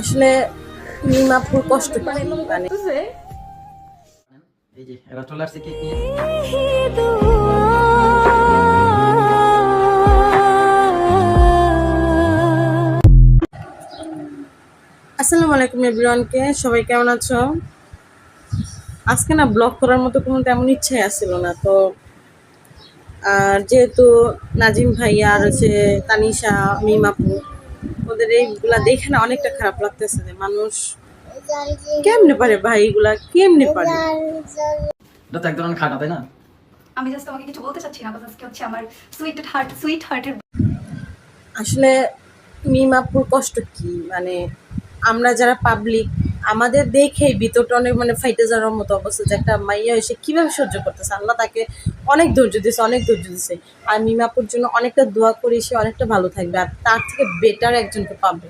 আসলে মিমাপুর কষ্ট কি মানে এই যে এরা চলে আসছে কেক নিয়ে। আসসালামু আলাইকুম এভরিওয়ানকে, সবাই কেমন আছো? আজকে না ব্লগ করার মতো কোনো তেমন ইচ্ছাই আসছিল না। তো যেহেতু নাজিম ভাইয়া আর হচ্ছে তানিশা, মিমাপু, ওদের এইগুলা দেখে না অনেকটা খারাপ লাগতেছে যে মানুষ কেমনে পারে, ভাই এগুলা কেমনে পারে। এটা তো এক ধরনের খাটা, তাই না? আমি জাস্ট তোমাকে কিছু বলতে চাচ্ছি না, বাস আজকে হচ্ছে আমার সুইট হার্টের আসলে মিমাপুর কষ্ট কি মানে আমরা যারা পাবলিক, আমাদের দেখেই ভিতরটা অনেক মানে ফাইটে যাওয়ার মতো অবস্থা যে একটা মাইয়া এসে কীভাবে সহ্য করতেছে। আল্লাহ তাকে অনেক ধৈর্য দিয়েছে, অনেক ধৈর্য দিয়েছে। আর মিমাপুর জন্য অনেকটা দোয়া করি, সে অনেকটা ভালো থাকবে আর তার থেকে বেটার একজনকে পাবে।